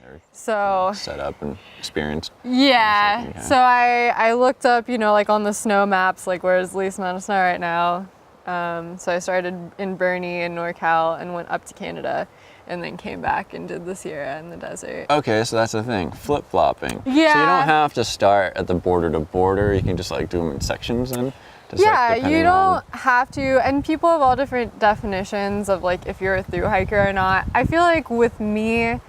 they're So set up and experienced. yeah. So I looked up, you know, like on the snow maps, like where's the least amount of snow right now. So I started in Bernie in NorCal and went up to Canada, and then came back and did the Sierra in the desert. Okay, so that's the thing, flip-flopping. Yeah. So you don't have to start at the border to border. You can just like do them in sections and. Just Yeah, like, you don't have to, and people have all different definitions of like if you're a thru hiker or not. I feel like with me,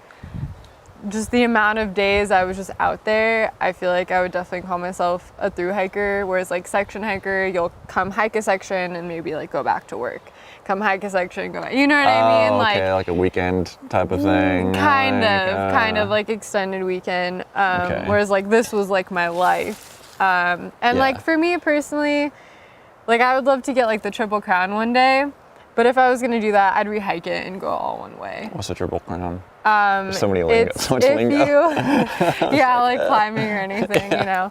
just the amount of days I was just out there, I feel like I would definitely call myself a thru hiker, whereas like section hiker, you'll come hike a section and maybe like go back to work. Come hike a section, go back. You know what I mean? Okay, like a weekend type of thing. Kind of like extended weekend. Whereas like this was like my life. Like for me personally, like I would love to get like the Triple Crown one day, but if I was gonna do that, I'd rehike it and go all one way. What's the Triple Crown? There's so many lingo. So much lingo. Yeah, like climbing or anything, you know.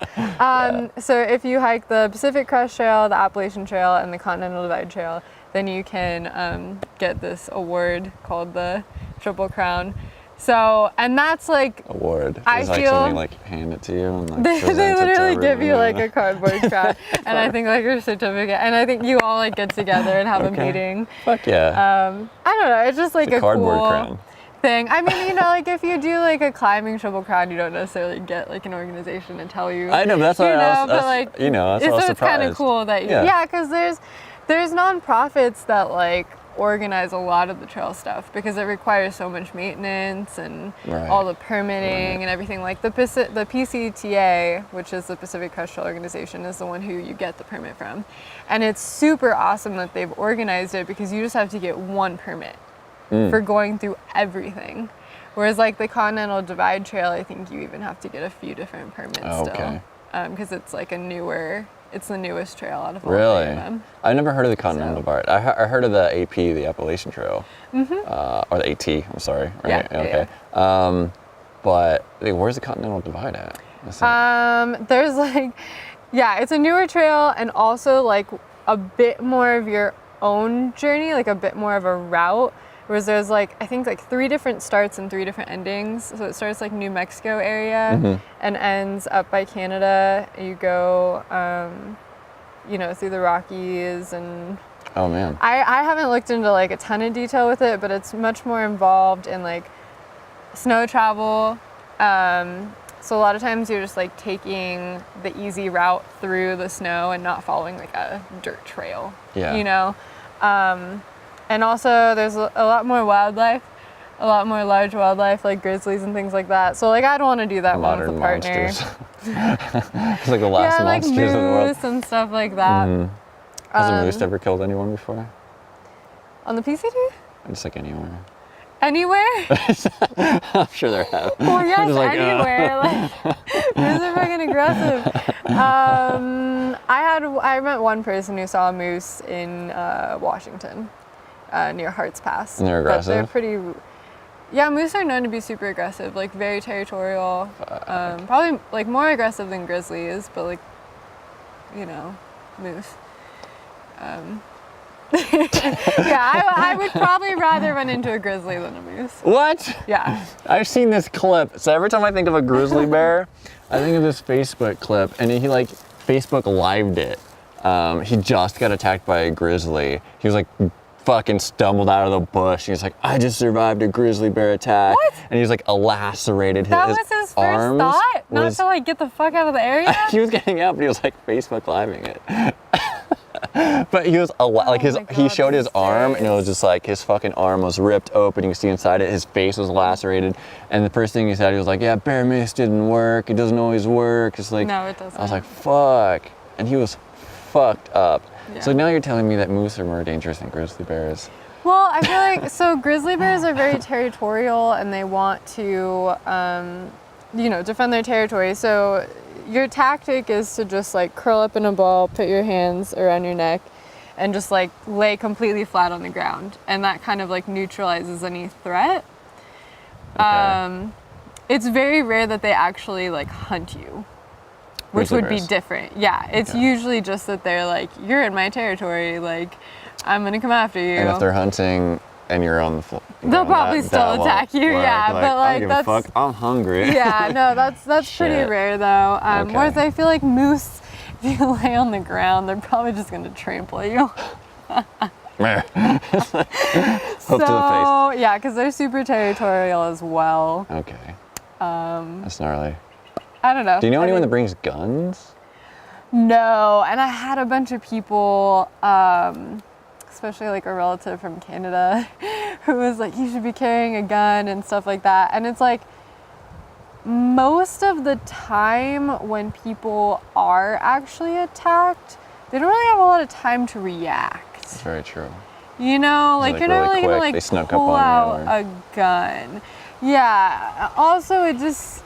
So if you hike the Pacific Crest Trail, the Appalachian Trail, and the Continental Divide Trail, then you can get this award called the Triple Crown. So, and that's like award. I Does, feel like somebody like hand it to you and like they literally give you like a cardboard crown and I think like your certificate, and I think you all like get together and have a meeting. Fuck yeah. I don't know, it's just like a cardboard cool crown thing. I mean, you know, like if you do like a climbing Triple Crown, you don't necessarily get like an organization to tell you. I know, but that's what I was, but like, you know, that's what I was so it's kind of cool that you, because there's nonprofits that like organize a lot of the trail stuff because it requires so much maintenance and all the permitting and everything. Like the PCTA, which is the Pacific Crest Trail organization, is the one who you get the permit from, and it's super awesome that they've organized it because you just have to get one permit for going through everything, whereas like the Continental Divide Trail, I think you even have to get a few different permits still, because it's like it's the newest trail out of all really? Of them. I never heard of the Continental Divide. I heard of the AP, the Appalachian Trail, or the AT. I'm sorry. Right? Yeah. But where's the Continental Divide at? There's like, it's a newer trail and also like a bit more of your own journey, like a bit more of a route. Whereas there's like, I think like 3 different starts and 3 different endings. So it starts like New Mexico area and ends up by Canada. You go, you know, through the Rockies and... Oh man. I haven't looked into like a ton of detail with it, but it's much more involved in like snow travel. So a lot of times you're just like taking the easy route through the snow and not following like a dirt trail, you know? And also there's a lot more wildlife, a lot more large wildlife like grizzlies and things like that. So like I'd want to do that one with a partner. It's like the last monsters like in the world. moose and stuff like that. Has a moose ever killed anyone before? On the PCT? Just like anywhere. Anywhere? I'm sure there have. Well, yes, like, anywhere. Like, moose are fucking aggressive. I met one person who saw a moose in Washington, near Harts Pass. And they're aggressive? But they're pretty... Yeah, moose are known to be super aggressive, like very territorial. Probably like more aggressive than grizzlies, but like, you know, moose. I would probably rather run into a grizzly than a moose. What? Yeah. I've seen this clip. So every time I think of a grizzly bear, I think of this Facebook clip, and he like Facebook lived it. He just got attacked by a grizzly. He was like fucking stumbled out of the bush. He was like, I just survived a grizzly bear attack. What? And he was like lacerated that was his first thought? Not to like get the fuck out of the area? He was getting out, but he was like Facebook living it. But he was like he showed his arm, and it was just like his fucking arm was ripped open. You can see inside it. His face was lacerated, and the first thing he said, he was like, "Yeah, bear mace didn't work. It doesn't always work." It's like, no, it doesn't. I was like, "Fuck," and he was fucked up. Yeah. So now you're telling me that moose are more dangerous than grizzly bears? Well, I feel like grizzly bears are very territorial, and they want to, defend their territory. So your tactic is to just like curl up in a ball, put your hands around your neck, and just like lay completely flat on the ground, and that kind of like neutralizes any threat. Okay. It's very rare that they actually like hunt you, which would be different. Yeah, it's usually just that they're like, you're in my territory, like I'm gonna come after you. And if they're hunting and you're on the floor. They'll probably still attack you, yeah. But I like don't give a fuck. I'm hungry. Yeah, no, that's pretty rare though. Whereas I feel like moose, if you lay on the ground, they're probably just gonna trample you. Hook to the face. Yeah, because they're super territorial as well. Okay. That's gnarly. I don't know. Do you know anyone that brings guns? No, and I had a bunch of people, especially like a relative from Canada, who was like, you should be carrying a gun and stuff like that. And it's like, most of the time when people are actually attacked, they don't really have a lot of time to react. That's very true. You know, like you're not really gonna like pull out a gun. Yeah. Also, it just,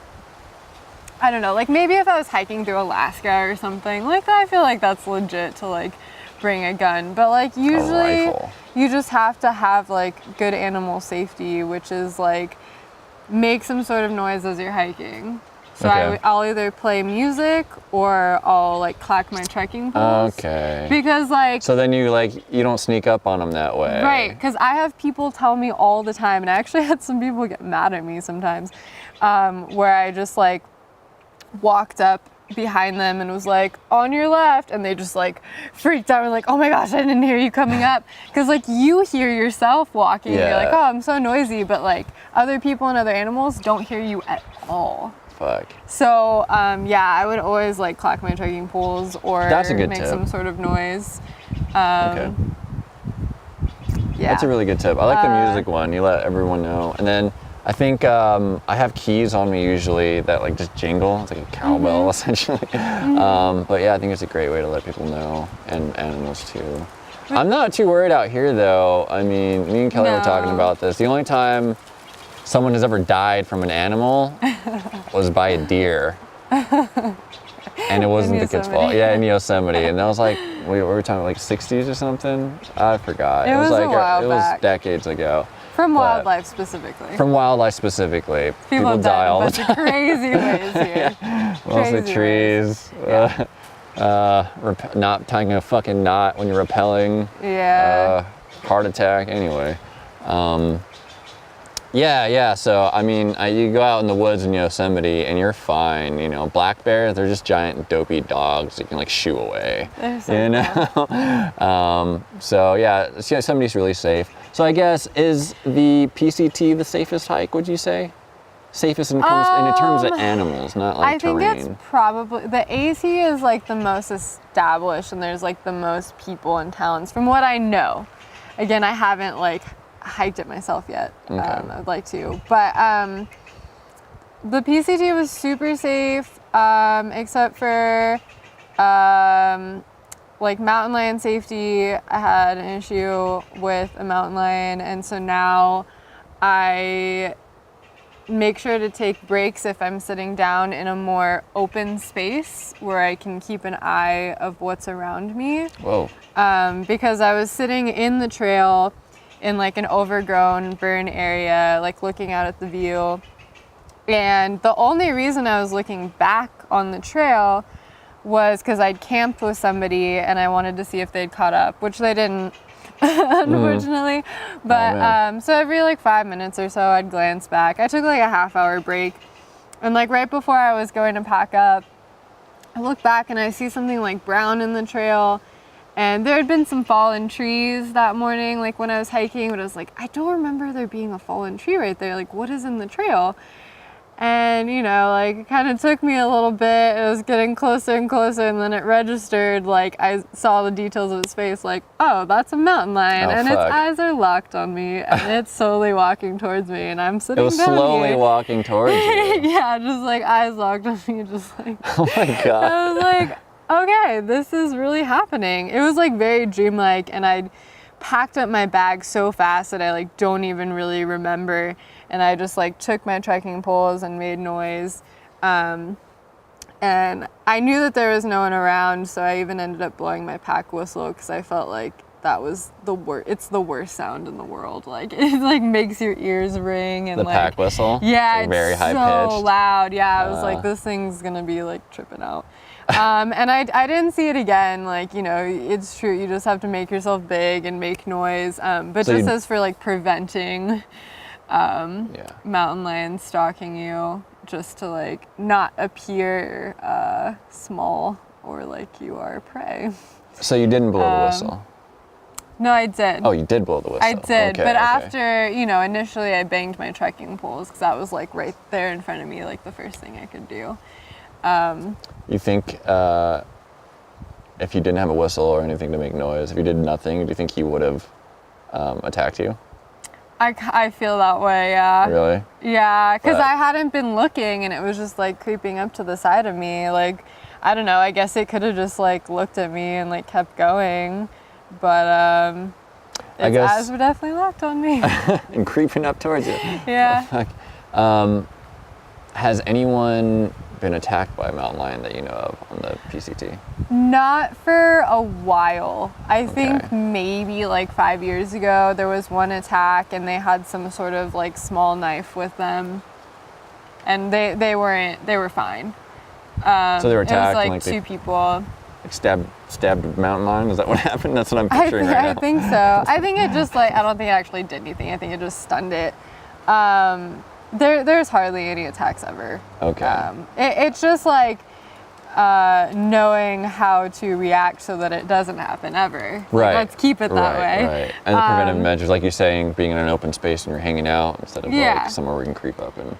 I don't know. Like maybe if I was hiking through Alaska or something, like I feel like that's legit to like bring a gun. But like usually, you just have to have like good animal safety, which is like make some sort of noise as you're hiking. So I'll either play music or I'll like clack my trekking poles. Okay. Because like. So then you don't sneak up on them that way. Right. Because I have people tell me all the time, and I actually had some people get mad at me sometimes, where I just like walked up behind them and was like, on your left, and they just like freaked out and like, oh my gosh, I didn't hear you coming up. Because like you hear yourself walking, you're like, oh, I'm so noisy, but like other people and other animals don't hear you at all. Fuck. So yeah, I would always like clack my trekking poles or make some sort of noise. Okay. Yeah. That's a really good tip. I like the music one. You let everyone know. And then I think I have keys on me usually that like just jingle. It's like a cowbell essentially. But yeah, I think it's a great way to let people know, and animals too. I'm not too worried out here though. I mean, me and Kelly were talking about this. The only time someone has ever died from an animal was by a deer. And it wasn't the kid's fault. Yeah, in Yosemite. And that was like, we were talking like 60s or something? I forgot. It was like a while back. It was decades ago. From wildlife specifically. From wildlife specifically. People die all the time. Crazy ways here. Mostly trees. Not tying a fucking knot when you're rappelling. Yeah. Heart attack. Anyway. Yeah, so I mean, you go out in the woods in Yosemite and you're fine, you know. Black bears, they're just giant dopey dogs you can like shoo away, they're so you know? So yeah, Yosemite's really safe. So I guess, is the PCT the safest hike, would you say? Safest in terms of animals, not like terrain. I think it's probably, the AT is like the most established and there's like the most people in towns from what I know. Again, I haven't like hiked it myself yet. I'd like to, but the PCT was super safe, except for like mountain lion safety. I had an issue with a mountain lion, and so now I make sure to take breaks if I'm sitting down in a more open space where I can keep an eye of what's around me. Whoa. Because I was sitting in the trail in like an overgrown burn area, like looking out at the view. And the only reason I was looking back on the trail was because I'd camped with somebody and I wanted to see if they'd caught up, which they didn't, unfortunately. But so every like 5 minutes or so, I'd glance back. I took like a half-hour break. And like right before I was going to pack up, I look back and I see something like brown in the trail. And there had been some fallen trees that morning, like when I was hiking, but I was like, I don't remember there being a fallen tree right there. Like, what is in the trail? And, you know, like it kind of took me a little bit. It was getting closer and closer, and then it registered, like I saw the details of its face, like, oh, that's a mountain lion. And its eyes are locked on me, and it's slowly walking towards me, and I'm sitting down here. It was slowly walking towards you? Yeah, just like eyes locked on me, just like. Oh my God. I was like, okay, this is really happening. It was like very dreamlike, and I'd packed up my bag so fast that I like don't even really remember. And I just like took my trekking poles and made noise. And I knew that there was no one around, so I even ended up blowing my pack whistle because I felt like that was the worst. It's the worst sound in the world. Like it like makes your ears ring and the like pack whistle. Yeah, like very high so pitched. loud. Yeah, I was like, this thing's gonna be like tripping out. And I didn't see it again. Like, you know, it's true. You just have to make yourself big and make noise. But So just as for like preventing mountain lions stalking you, just to like not appear small or like you are prey. So you didn't blow the whistle? No, I did. Oh, you did blow the whistle. I did, okay, but okay. after, you know, initially I banged my trekking poles because that was like right there in front of me, like the first thing I could do. You think if you didn't have a whistle or anything to make noise, if you did nothing, do you think he would have attacked you? I feel that way, yeah. Really? Yeah, because I hadn't been looking and it was just like creeping up to the side of me. Like, I don't know, I guess it could have just like looked at me and like kept going. But its eyes were definitely locked on me. And creeping up towards you. Yeah. Has anyone been attacked by a mountain lion that you know of on the PCT? Not for a while. I think maybe like 5 years ago there was one attack and they had some sort of like small knife with them. And they were fine. So they were attacked. It was like and, two people. Like stabbed a mountain lion? Is that what happened? That's what I'm picturing right now. I think so. I think it just like, I don't think it actually did anything. I think it just stunned it. There's hardly any attacks ever. Okay. It's just like knowing how to react so that it doesn't happen ever. Right. Like, let's keep it that way. Right. And the preventive measures, like you're saying, being in an open space and you're hanging out instead of like somewhere where you can creep up and.